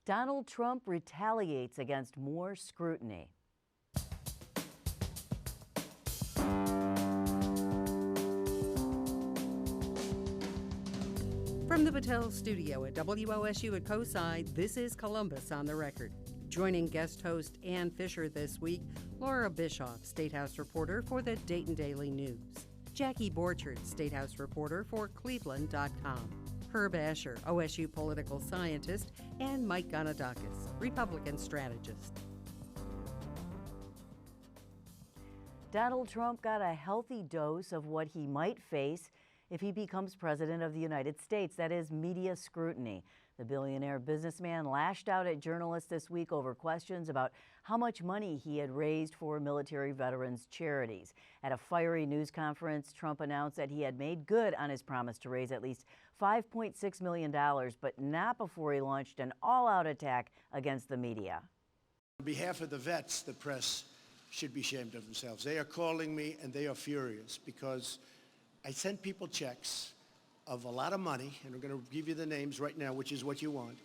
Donald Trump retaliates against more scrutiny. From the Battelle Studio at WOSU at Cosi, this is Columbus on the Record. Joining guest host Ann Fisher this week, Laura Bischoff, State House reporter for the Dayton Daily News. Jackie Borchert, State House reporter for Cleveland.com. Herb Asher, OSU political scientist, and Mike Ganadakis, Republican strategist. Donald Trump got a healthy dose of what he might face if he becomes president of the United States. That is media scrutiny. The billionaire businessman lashed out at journalists this week over questions about how much money he had raised for military veterans charities. At a fiery news conference, Trump announced that he had made good on his promise to raise at least $5.6 million, but not before he launched an all-out attack against the media. On behalf of the vets, the press should be ashamed of themselves. They are calling me and they are furious because I sent people checks of a lot of money, and I'm going to give you the names right now, which is what you want.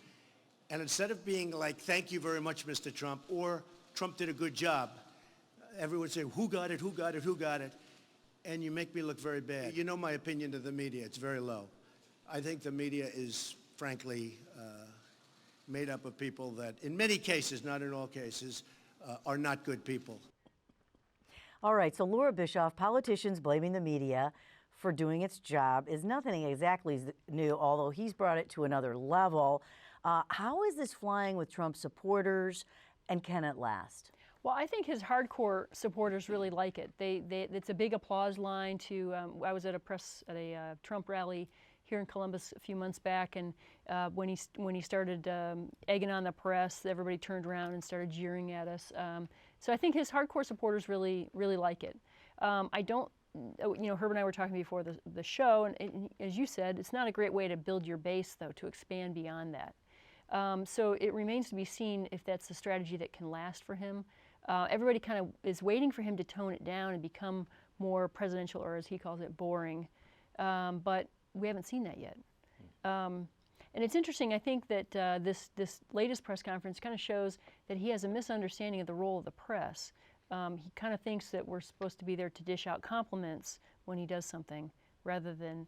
And instead of being like, thank you very much, Mr. Trump, or Trump did a good job, everyone say, who got it, who got it, who got it? And you make me look very bad. You know my opinion of the media, it's very low. I think the media is, frankly, made up of people that, in many cases, not in all cases, are not good people. All right, so Laura Bischoff, politicians blaming the media for doing its job is nothing exactly new, although he's brought it to another level. How is this flying with Trump supporters, and can it last? Well, I think his hardcore supporters really like it. It's a big applause line to, I was at a Trump rally here in Columbus a few months back, and when he started egging on the press, everybody turned around and started jeering at us. So I think his hardcore supporters really like it. I don't, Herb and I were talking before the show, and as you said, it's not a great way to build your base, though, to expand beyond that. So it remains to be seen if that's a strategy that can last for him. Everybody kind of is waiting for him to tone it down and become more presidential, or as he calls it, boring. But we haven't seen that yet. And it's interesting, I think that this latest press conference kind of shows that he has a misunderstanding of the role of the press. He kind of thinks that we're supposed to be there to dish out compliments when he does something, rather than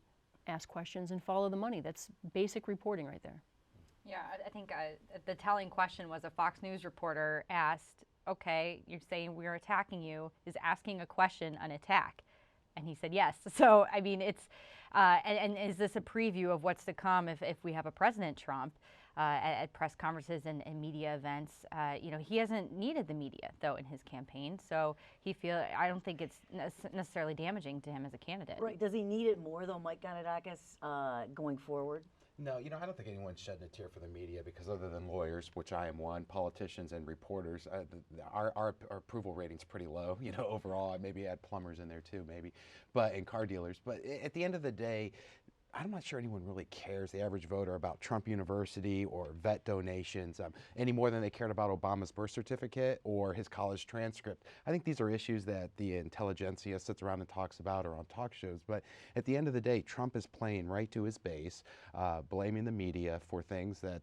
ask questions and follow the money. That's basic reporting right there. Yeah, I think the telling question was a Fox News reporter asked, okay, you're saying we're attacking you. Is asking a question an attack? And he said yes. So, I mean, it's, and is this a preview of what's to come if we have a President Trump at press conferences and media events? He hasn't needed the media, though, in his campaign. So I don't think it's necessarily damaging to him as a candidate. Right. Does he need it more, though, Mike Ganadakis, going forward? No, I don't think anyone's shedding a tear for the media, because other than lawyers, which I am one, politicians and reporters, our approval rating's pretty low, overall. Maybe add plumbers in there too, maybe, and car dealers. But at the end of the day, I'm not sure anyone really cares, the average voter, about Trump University or vet donations any more than they cared about Obama's birth certificate or his college transcript. I think these are issues that the intelligentsia sits around and talks about, or on talk shows. But at the end of the day, Trump is playing right to his base, blaming the media for things that,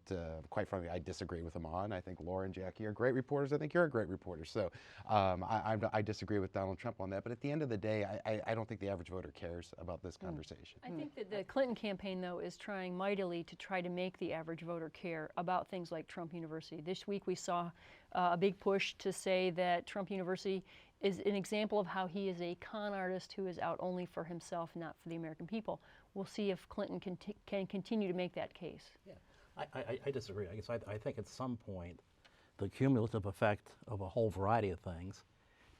quite frankly, I disagree with him on. I think Laura and Jackie are great reporters. I think you're a great reporter. So I disagree with Donald Trump on that. But at the end of the day, I don't think the average voter cares about this conversation. I think that the Clinton campaign, though, is trying mightily to try to make the average voter care about things like Trump University. This week we saw a big push to say that Trump University is an example of how he is a con artist who is out only for himself, not for the American people. We'll see if Clinton can continue to make that case. Yeah, I disagree. I guess I think at some point the cumulative effect of a whole variety of things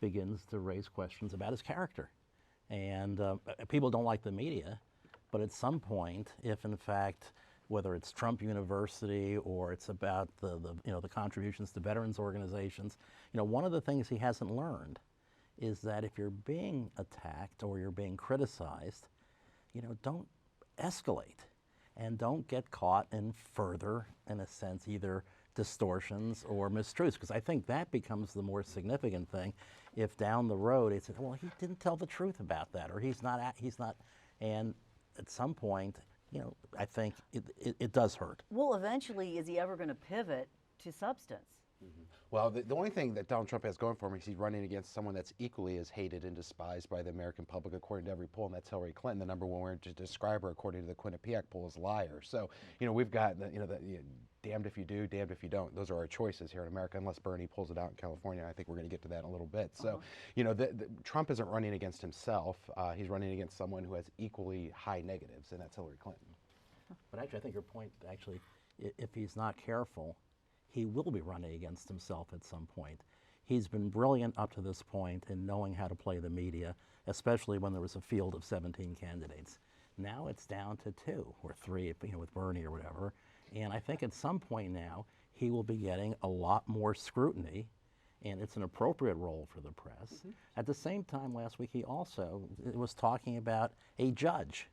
begins to raise questions about his character. And people don't like the media. But at some point, if in fact, whether it's Trump University or it's about the contributions to veterans organizations, one of the things he hasn't learned is that if you're being attacked or you're being criticized, don't escalate and don't get caught in further, in a sense, either distortions or mistruths, because I think that becomes the more significant thing. If down the road it's, well, he didn't tell the truth about that, or he's not, and at some point, I think it does hurt. Well, eventually, is he ever going to pivot to substance. Well, the only thing that Donald Trump has going for him is he's running against someone that's equally as hated and despised by the American public, according to every poll, and that's Hillary Clinton, the number one word to describe her, according to the Quinnipiac poll, is liar. So, we've got, damned if you do, damned if you don't. Those are our choices here in America, unless Bernie pulls it out in California. I think we're going to get to that in a little bit. So, Trump isn't running against himself. He's running against someone who has equally high negatives, and that's Hillary Clinton. But actually, I think your point, actually, if he's not careful, he will be running against himself at some point. He's been brilliant up to this point in knowing how to play the media, especially when there was a field of 17 candidates. Now it's down to 2 or 3, with Bernie or whatever. And I think at some point now, he will be getting a lot more scrutiny, and it's an appropriate role for the press. At the same time, last week, he also was talking about a judge.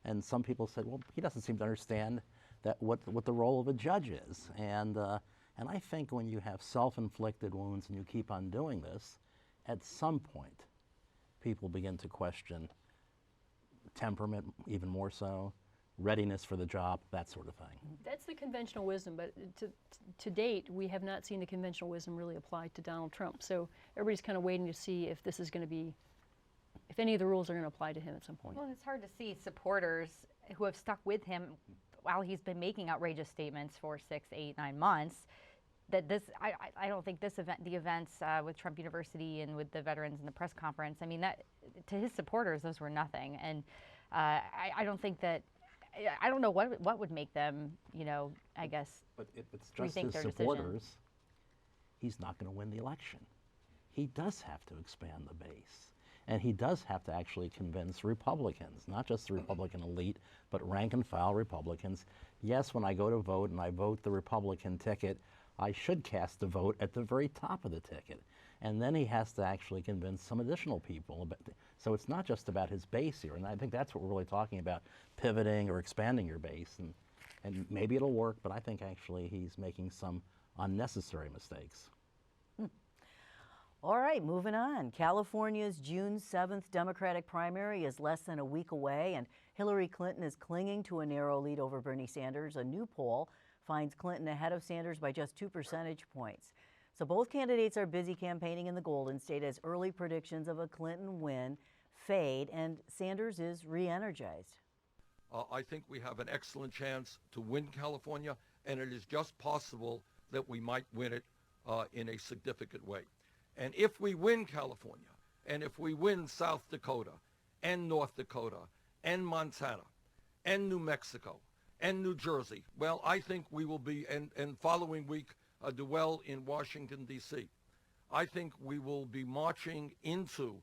And some people said, well, he doesn't seem to understand that what the role of a judge is. And I think when you have self-inflicted wounds and you keep on doing this, at some point, people begin to question temperament, even more so, readiness for the job, that sort of thing. That's the conventional wisdom, but to date, we have not seen the conventional wisdom really applied to Donald Trump. So everybody's kind of waiting to see if this is going to be, if any of the rules are going to apply to him at some point. Well, it's hard to see supporters who have stuck with him while he's been making outrageous statements for 6, 8, 9 months. That this, I don't think this event, the events with Trump University and with the veterans and the press conference, I mean, that to his supporters, those were nothing. And I don't think that, I don't know what would make them, I guess, but if it's just rethink his their supporters, decision. He's not going to win the election. He does have to expand the base. And he does have to actually convince Republicans, not just the Republican elite, but rank and file Republicans. Yes, when I go to vote and I vote the Republican ticket, I should cast a vote at the very top of the ticket. And then he has to actually convince some additional people. So it's not just about his base here. And I think that's what we're really talking about, pivoting or expanding your base. And maybe it'll work, but I think actually he's making some unnecessary mistakes. All right, moving on. California's June 7th Democratic primary is less than a week away, and Hillary Clinton is clinging to a narrow lead over Bernie Sanders. A new poll finds Clinton ahead of Sanders by just 2 percentage points. So both candidates are busy campaigning in the Golden State as early predictions of a Clinton win fade, and Sanders is re-energized. I think we have an excellent chance to win California, and it is just possible that we might win it in a significant way. And if we win California, and if we win South Dakota, and North Dakota, and Montana, and New Mexico, and New Jersey, well, I think we will be, and following week, a duel in Washington, D.C. I think we will be marching into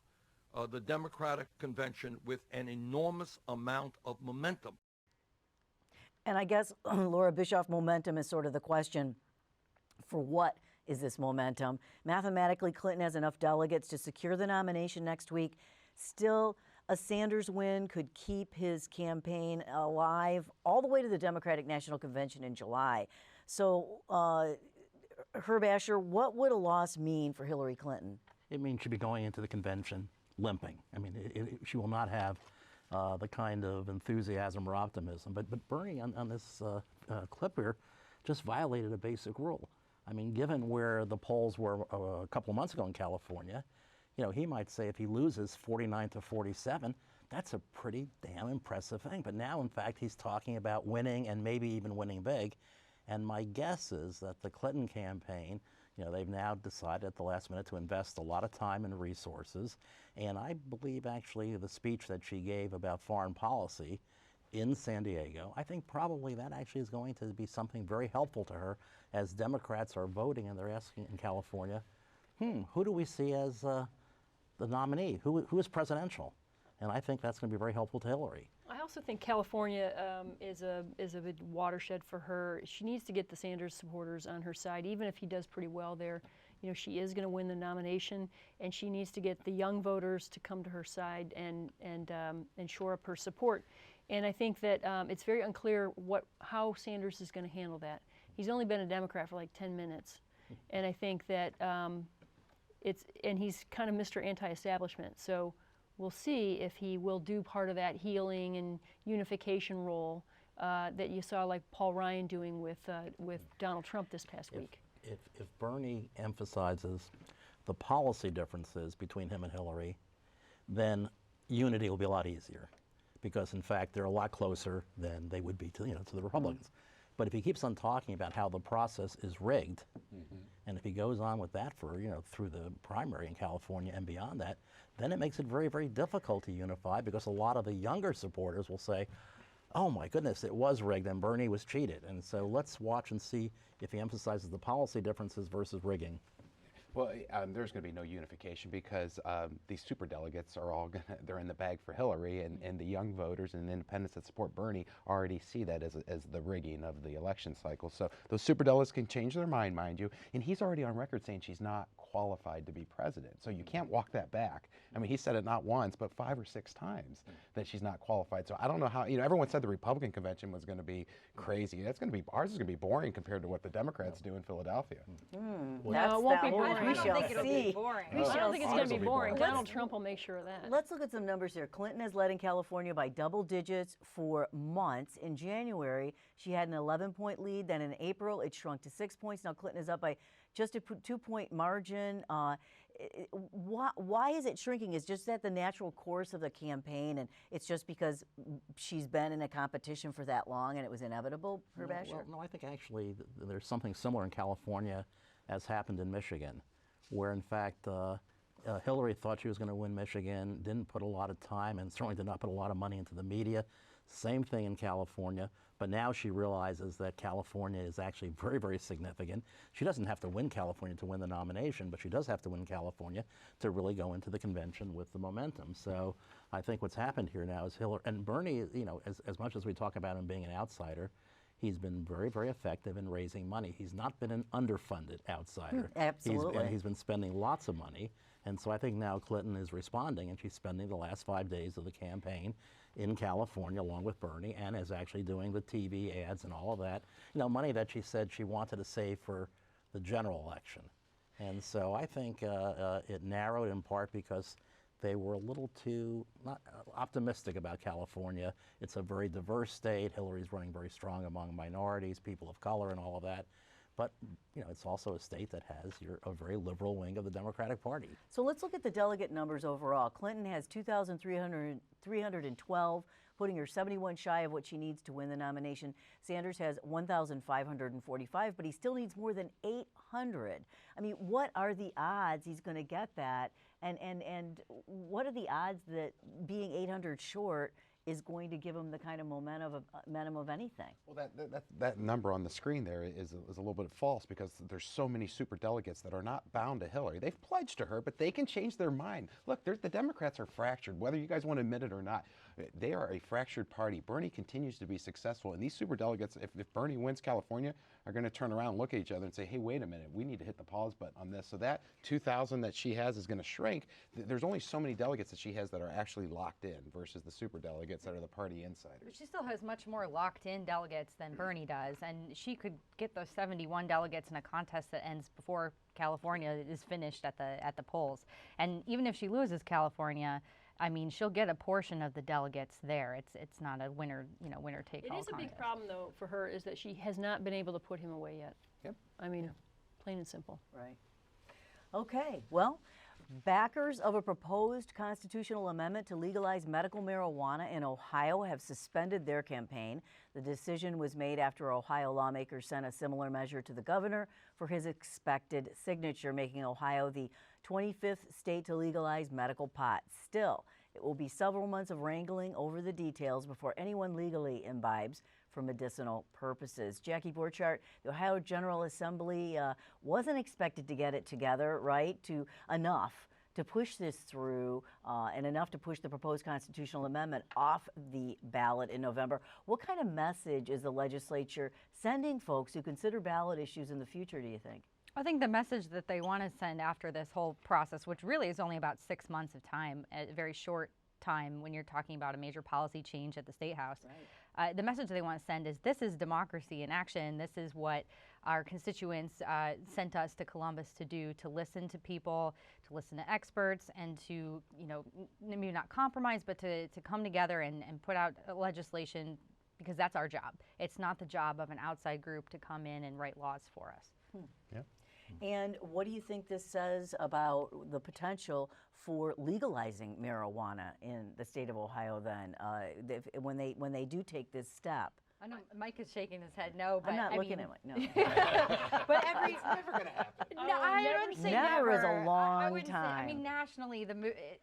the Democratic convention with an enormous amount of momentum. And I guess, Laura Bischoff, momentum is sort of the question for what is this momentum. Mathematically, Clinton has enough delegates to secure the nomination next week. Still, a Sanders win could keep his campaign alive all the way to the Democratic National Convention in July. So, Herb Asher, what would a loss mean for Hillary Clinton? It means she'll be going into the convention limping. I mean, she will not have the kind of enthusiasm or optimism. But Bernie, on this clip here, just violated a basic rule. I mean, given where the polls were a couple of months ago in California, he might say if he loses 49 to 47, that's a pretty damn impressive thing. But now, in fact, he's talking about winning and maybe even winning big. And my guess is that the Clinton campaign, they've now decided at the last minute to invest a lot of time and resources. And I believe actually the speech that she gave about foreign policy in San Diego, I think probably that actually is going to be something very helpful to her as Democrats are voting and they're asking in California, who do we see as the nominee? Who is presidential? And I think that's going to be very helpful to Hillary. I also think California is a big watershed for her. She needs to get the Sanders supporters on her side, even if he does pretty well there. She is going to win the nomination, and she needs to get the young voters to come to her side and shore up her support. And I think that it's very unclear how Sanders is going to handle that. He's only been a Democrat for like 10 minutes, and I think that and he's kind of Mr. Anti-establishment. So we'll see if he will do part of that healing and unification role that you saw like Paul Ryan doing with Donald Trump this past week. if Bernie emphasizes the policy differences between him and Hillary, then unity will be a lot easier, because in fact they're a lot closer than they would be to to the Republicans. But if he keeps on talking about how the process is rigged, and if he goes on with that for through the primary in California and beyond that, then it makes it very, very difficult to unify, because a lot of the younger supporters will say, oh my goodness, it was rigged and Bernie was cheated. And so let's watch and see if he emphasizes the policy differences versus rigging. Well, there's going to be no unification, because these superdelegates are all they're in the bag for Hillary, and the young voters and independents that support Bernie already see that as the rigging of the election cycle. So those superdelegates can change their mind, mind you, and he's already on record saying she's not qualified to be president. So you can't walk that back. I mean, he said it not once, but 5 or 6 times that she's not qualified. So I don't know how, everyone said the Republican convention was going to be crazy. Ours is going to be boring compared to what the Democrats do in Philadelphia. No, it won't be boring. We shall think it'll see. be boring. We I shall don't think it's see. going to be Ours will be boring. boring. Donald Trump will make sure of that. Let's look at some numbers here. Clinton has led in California by double digits for months. In January, she had an 11-point lead. Then in April, it shrunk to 6 points. Now Clinton is up by just a 2-point margin. Why is it shrinking? Is just that the natural course of the campaign, and it's just because she's been in a competition for that long and it was inevitable, Prabhashar? Well, no, I think actually there's something similar in California as happened in Michigan, where in fact Hillary thought she was going to win Michigan, didn't put a lot of time and certainly did not put a lot of money into the media. Same thing in California, but now she realizes that California is actually very, very significant. She doesn't have to win California to win the nomination, but she does have to win California to really go into the convention with the momentum. So I think what's happened here now is Hillary, and Bernie, as much as we talk about him being an outsider, he's been very, very effective in raising money. He's not been an underfunded outsider. Absolutely. He's been spending lots of money. And so I think now Clinton is responding, and she's spending the last 5 days of the campaign in California along with Bernie, and is actually doing the TV ads and all of that. Money that she said she wanted to save for the general election. And so I think it narrowed in part because they were a little too not optimistic about California. It's a very diverse state. Hillary's running very strong among minorities, people of color, and all of that. But it's also a state that has a very liberal wing of the Democratic Party. So let's look at the delegate numbers overall. Clinton has 2,312, putting her 71 shy of what she needs to win the nomination. Sanders has 1,545, but he still needs more than 800. I mean, what are the odds he's going to get that? And what are the odds that being 800 short is going to give him the kind of momentum of anything? Well, that number on the screen there is a little bit false, because there's so many super delegates that are not bound to Hillary. They've pledged to her, but they can change their mind. Look, the Democrats are fractured, whether you guys want to admit it or not. They are a fractured party. Bernie continues to be successful, and these super delegates, if Bernie wins California, are going to turn around and look at each other and say, hey, wait a minute, we need to hit the pause button on this. So that 2,000 that she has is going to shrink. There's only so many delegates that she has that are actually locked in versus the super delegates that are the party insiders. But she still has much more locked-in delegates than Bernie does, and she could get those 71 delegates in a contest that ends before California is finished at the polls. And even if she loses California, I mean, she'll get a portion of the delegates there. It's not a winner take all It is a contest. big problem, though, for her, is that she has not been able to put him away yet. Yep. I mean, plain and simple. Right. Okay, well, backers of a proposed constitutional amendment to legalize medical marijuana in Ohio have suspended their campaign. The decision was made after Ohio lawmakers sent a similar measure to the governor for his expected signature, making Ohio the 25th state to legalize medical pot. Still, it will be several months of wrangling over the details before anyone legally imbibes for medicinal purposes. Jackie Borchardt, the Ohio General Assembly wasn't expected to get it together, right, enough to push this through and enough to push the proposed constitutional amendment off the ballot in November. What kind of message is the legislature sending folks who consider ballot issues in the future, do you think? I think the message that they want to send after this whole process, which really is only about 6 months of time, a very short time when you're talking about a major policy change at the State House. Right. The message they want to send is this is democracy in action. This is what our constituents sent us to Columbus to do, to listen to people, to listen to experts, and to, maybe not compromise, but to come together and put out legislation, because that's our job. It's not the job of an outside group to come in and write laws for us. Yeah. And what do you think this says about the potential for legalizing marijuana in the state of Ohio then, when they do take this step? I know Mike is shaking his head no, but I'm not I looking mean, at no. but every It's never going to happen. no, I wouldn't say Never is a never. I long wouldn't say- I mean, time. nationally,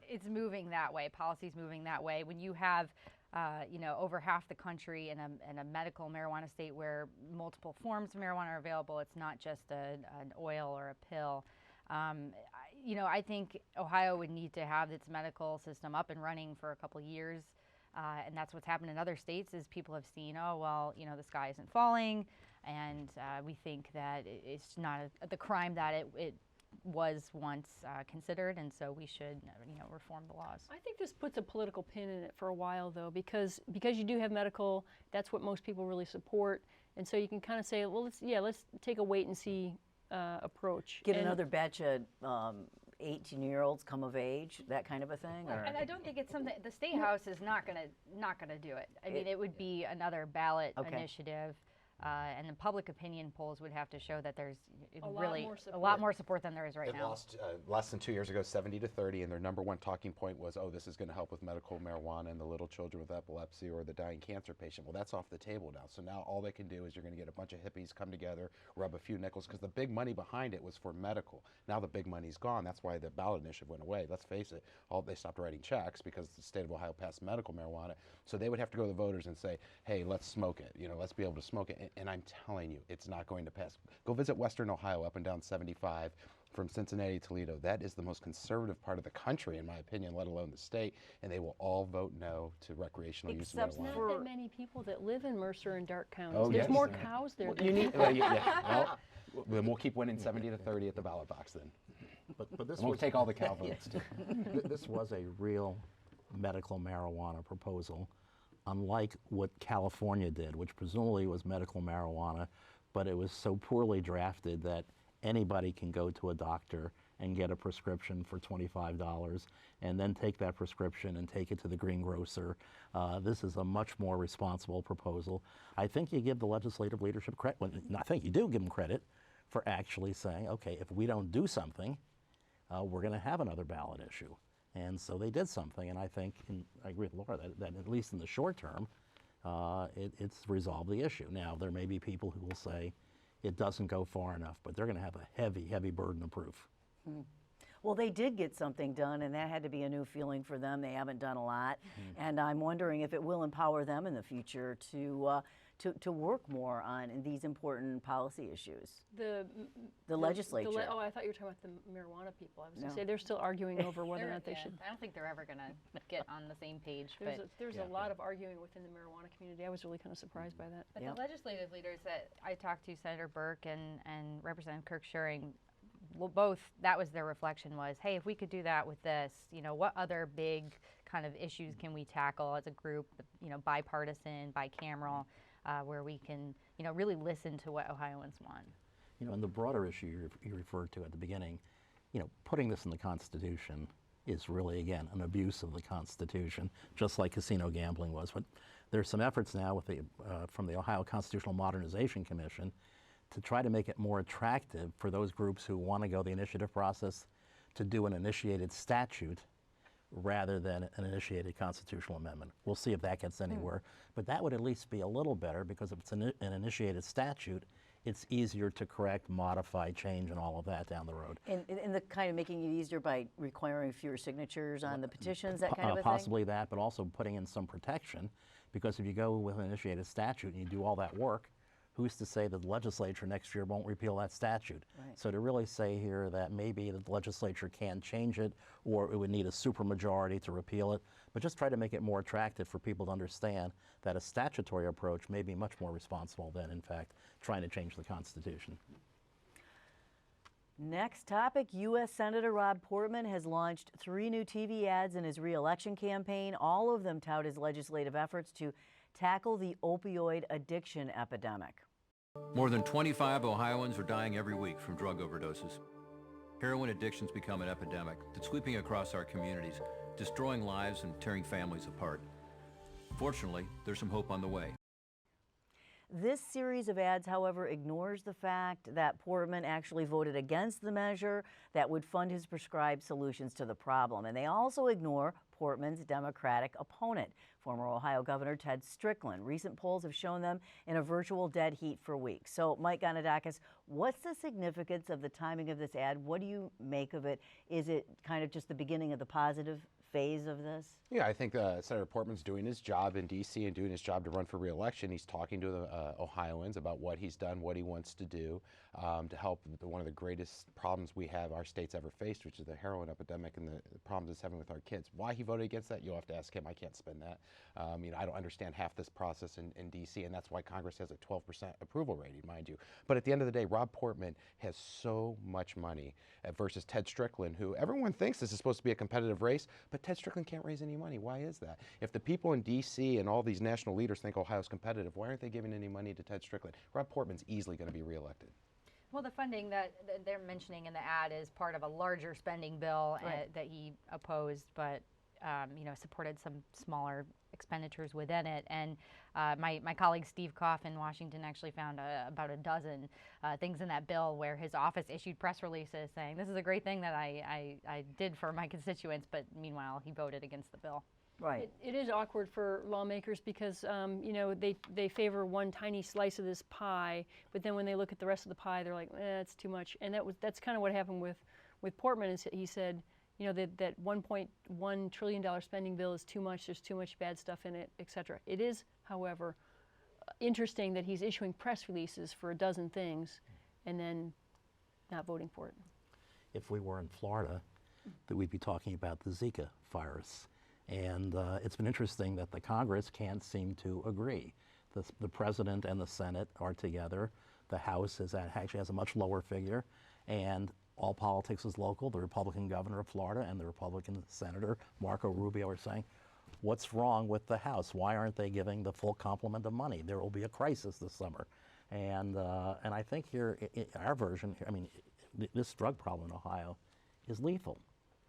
it's moving that way. Policy's moving that way. When you have, over half the country in a medical marijuana state where multiple forms of marijuana are available, it's not just an oil or a pill. I think Ohio would need to have its medical system up and running for a couple years. And that's what's happened in other states is people have seen, the sky isn't falling, and we think that it's not the crime that it was once considered, and so we should, reform the laws. I think this puts a political pin in it for a while, though, because you do have medical, that's what most people really support, and so you can kind of say, well, let's take a wait and see approach. Get another batch of 18-year-olds come of age, that kind of a thing? Or? And I don't think it's something the state house is not gonna do it. I mean, it would be another ballot initiative, and the public opinion polls would have to show that there's a lot more support than there is right It now. lost less than 2 years ago, 70-30, and their number one talking point was, this is going to help with medical marijuana and the little children with epilepsy or the dying cancer patient. Well, that's off the table now. So now all they can do is you're going to get a bunch of hippies come together, rub a few nickels, because the big money behind it was for medical. Now the big money's gone. That's why the ballot initiative went away. Let's face it, they stopped writing checks because the state of Ohio passed medical marijuana. So they would have to go to the voters and say, hey, let's smoke it. Let's be able to smoke it. And I'm telling you, it's not going to pass. Go visit Western Ohio up and down 75 from Cincinnati to Toledo. That is the most conservative part of the country, in my opinion, let alone the state, and they will all vote no to for use of Except There's marijuana. not that many people that live in Mercer and Dark counties. Oh, There's yes. more cows there. You need, well, then we'll keep winning 70-30 at the ballot box then. But this And we'll was take all the cow votes too. this was a real medical marijuana proposal, unlike what California did, which presumably was medical marijuana, but it was so poorly drafted that anybody can go to a doctor and get a prescription for $25 and then take that prescription and take it to the greengrocer. This is a much more responsible proposal. I think you give the legislative leadership credit, I think you do give them credit for actually saying, okay, if we don't do something, we're going to have another ballot issue. And so they did something, and I think, and I agree with Laura, that at least in the short term, it's resolved the issue. Now, there may be people who will say it doesn't go far enough, but they're going to have a heavy, heavy burden of proof. Well, they did get something done, and that had to be a new feeling for them. They haven't done a lot, and I'm wondering if it will empower them in the future to work more on these important policy issues. The legislature. I thought you were talking about the marijuana people. I was going No. to say they're still arguing over whether or not they should. I don't think they're ever gonna get on the same page. There's a lot of arguing within the marijuana community. I was really kind of surprised by that. But the legislative leaders that I talked to, Senator Burke and Representative Kirk Schering, both, that was their reflection was, hey, if we could do that with this, what other big kind of issues can we tackle as a group, bipartisan, bicameral, where we can, really listen to what Ohioans want. And the broader issue you referred to at the beginning, putting this in the Constitution is really, again, an abuse of the Constitution, just like casino gambling was. But there's some efforts now with from the Ohio Constitutional Modernization Commission to try to make it more attractive for those groups who want to go the initiative process to do an initiated statute rather than an initiated constitutional amendment. We'll see if that gets anywhere, but that would at least be a little better, because if it's an initiated statute, it's easier to correct, modify, change, and all of that down the road. And the kind of making it easier by requiring fewer signatures on the petitions, that kind of a thing? Possibly that, but also putting in some protection, because if you go with an initiated statute and you do all that work, who's to say that the legislature next year won't repeal that statute? Right. So to really say here that maybe the legislature can change it, or it would need a supermajority to repeal it, but just try to make it more attractive for people to understand that a statutory approach may be much more responsible than, in fact, trying to change the Constitution. Next topic, U.S. Senator Rob Portman has launched 3 new TV ads in his re-election campaign. All of them tout his legislative efforts to tackle the opioid addiction epidemic. More than 25 Ohioans are dying every week from drug overdoses. Heroin addiction's become an epidemic that's sweeping across our communities, destroying lives and tearing families apart. Fortunately, there's some hope on the way. This series of ads, however, ignores the fact that Portman actually voted against the measure that would fund his prescribed solutions to the problem. And they also ignore Portman's Democratic opponent, former Ohio Governor Ted Strickland. Recent polls have shown them in a virtual dead heat for weeks. So, Mike Gonidakis, what's the significance of the timing of this ad? What do you make of it? Is it kind of just the beginning of the positive phase of this? Yeah, I think Senator Portman's doing his job in D.C. and doing his job to run for re-election. He's talking to the Ohioans about what he's done, what he wants to do to help one of the greatest problems we have our state's ever faced, which is the heroin epidemic and the problems it's having with our kids. Why he voted against that, you'll have to ask him. I can't spin that. I don't understand half this process in D.C., and that's why Congress has a 12% approval rating, mind you. But at the end of the day, Rob Portman has so much money versus Ted Strickland, who everyone thinks this is supposed to be a competitive race, but Ted Strickland can't raise any money. Why is that? If the people in D.C. and all these national leaders think Ohio's competitive, why aren't they giving any money to Ted Strickland? Rob Portman's easily going to be reelected. Well, the funding that they're mentioning in the ad is part of a larger spending bill that he opposed, but supported some smaller expenditures within it. And my colleague Steve Koff in Washington actually found about a dozen things in that bill where his office issued press releases saying, this is a great thing that I did for my constituents, but meanwhile he voted against the bill. Right. It is awkward for lawmakers because they favor one tiny slice of this pie, but then when they look at the rest of the pie, they're like, it's too much. And that's kind of what happened with Portman. Is he said, that $1.1 trillion spending bill is too much. There's too much bad stuff in it, et cetera. It is, however, interesting that he's issuing press releases for a dozen things and then not voting for it. If we were in Florida, that we'd be talking about the Zika virus. And it's been interesting that the Congress can't seem to agree. The President and the Senate are together. The House actually has a much lower figure. And all politics is local. The Republican governor of Florida and the Republican Senator Marco Rubio are saying, what's wrong with the House? Why aren't they giving the full complement of money? There will be a crisis this summer. And I think here, our version, this drug problem in Ohio is lethal.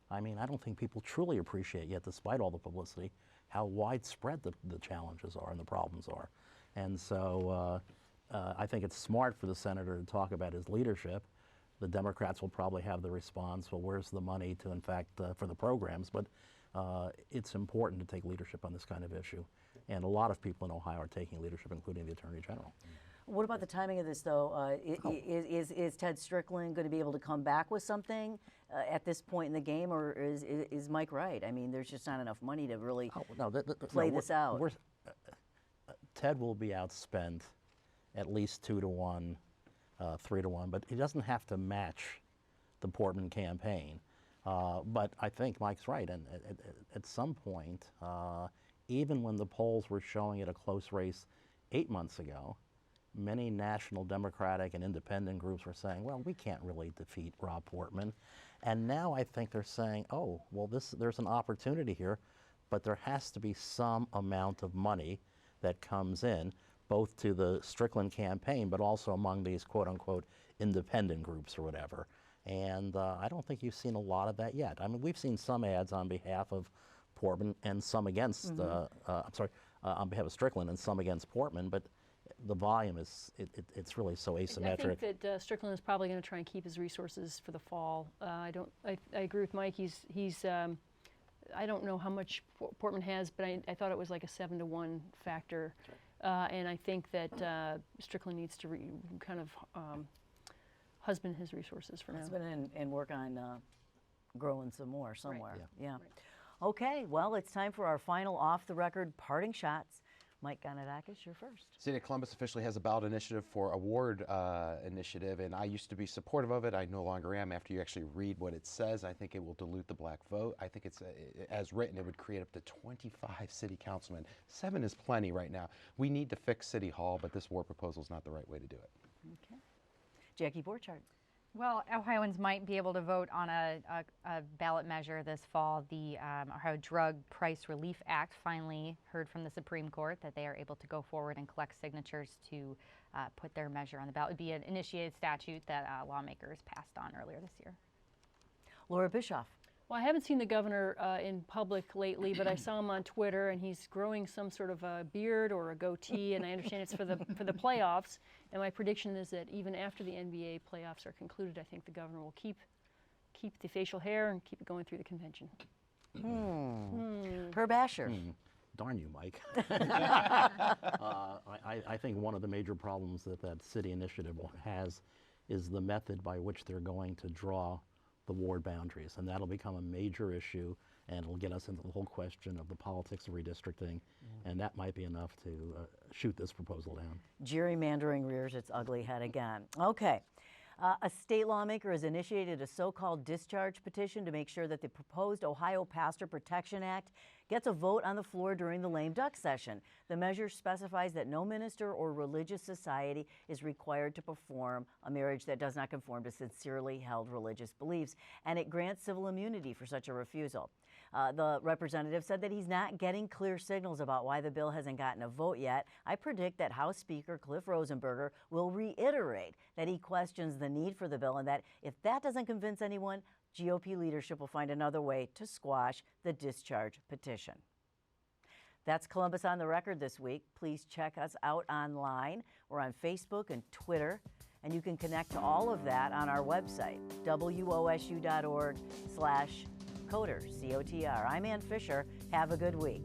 I don't think people truly appreciate yet, despite all the publicity, how widespread the challenges are and the problems are. And so I think it's smart for the senator to talk about his leadership. The Democrats will probably have the response, well, where's the money to, in fact, for the programs? But it's important to take leadership on this kind of issue. And a lot of people in Ohio are taking leadership, including the Attorney General. What about the timing of this, though? Is Ted Strickland going to be able to come back with something at this point in the game, or is Mike right? There's just not enough money to really play this out. Ted will be outspent at least 2-to-1, 3-to-1, but he doesn't have to match the Portman campaign. But I think Mike's right, and at some point, even when the polls were showing it a close race 8 months ago, many national Democratic and independent groups were saying, well, we can't really defeat Rob Portman. And now I think they're saying, oh, well, there's an opportunity here, but there has to be some amount of money that comes in, both to the Strickland campaign, but also among these quote-unquote independent groups or whatever. And I don't think you've seen a lot of that yet. We've seen some ads on behalf of Portman and some against, on behalf of Strickland and some against Portman, but the volume it's really so asymmetric. I think that Strickland is probably going to try and keep his resources for the fall. I agree with Mike. He's I don't know how much Portman has, but I thought it was like a 7-to-1 factor. And I think that Strickland needs to kind of husband his resources for now. Husband and work on growing some more somewhere. Right. Yeah. Right. Okay, well, it's time for our final off-the-record parting shots. Mike Gonidakis, you're first. City of Columbus officially has a ballot initiative for a ward initiative, and I used to be supportive of it. I no longer am. After you actually read what it says, I think it will dilute the black vote. I think it's, as written, it would create up to 25 city councilmen. 7 is plenty right now. We need to fix City Hall, but this ward proposal is not the right way to do it. Okay. Jackie Borchardt. Well, Ohioans might be able to vote on a ballot measure this fall. The Ohio Drug Price Relief Act finally heard from the Supreme Court that they are able to go forward and collect signatures to put their measure on the ballot. It would be an initiated statute that lawmakers passed on earlier this year. Laura Bischoff. Well, I haven't seen the governor in public lately, but I saw him on Twitter, and he's growing some sort of a beard or a goatee, and I understand it's for the playoffs. And my prediction is that even after the NBA playoffs are concluded, I think the governor will keep the facial hair and keep it going through the convention. Herb Asher. Darn you, Mike. I think one of the major problems that city initiative has is the method by which they're going to draw the ward boundaries, and that'll become a major issue, and it'll get us into the whole question of the politics of redistricting, and that might be enough to shoot this proposal down. Gerrymandering rears its ugly head again. Okay. A state lawmaker has initiated a so-called discharge petition to make sure that the proposed Ohio Pastor Protection Act gets a vote on the floor during the lame duck session. The measure specifies that no minister or religious society is required to perform a marriage that does not conform to sincerely held religious beliefs, and it grants civil immunity for such a refusal. The representative said that he's not getting clear signals about why the bill hasn't gotten a vote yet. I predict that House Speaker Cliff Rosenberger will reiterate that he questions the need for the bill, and that if that doesn't convince anyone, GOP leadership will find another way to squash the discharge petition. That's Columbus on the Record this week. Please check us out online. We're on Facebook and Twitter, and you can connect to all of that on our website, wosu.org/Coters, C-O-T-R. I'm Ann Fisher. Have a good week.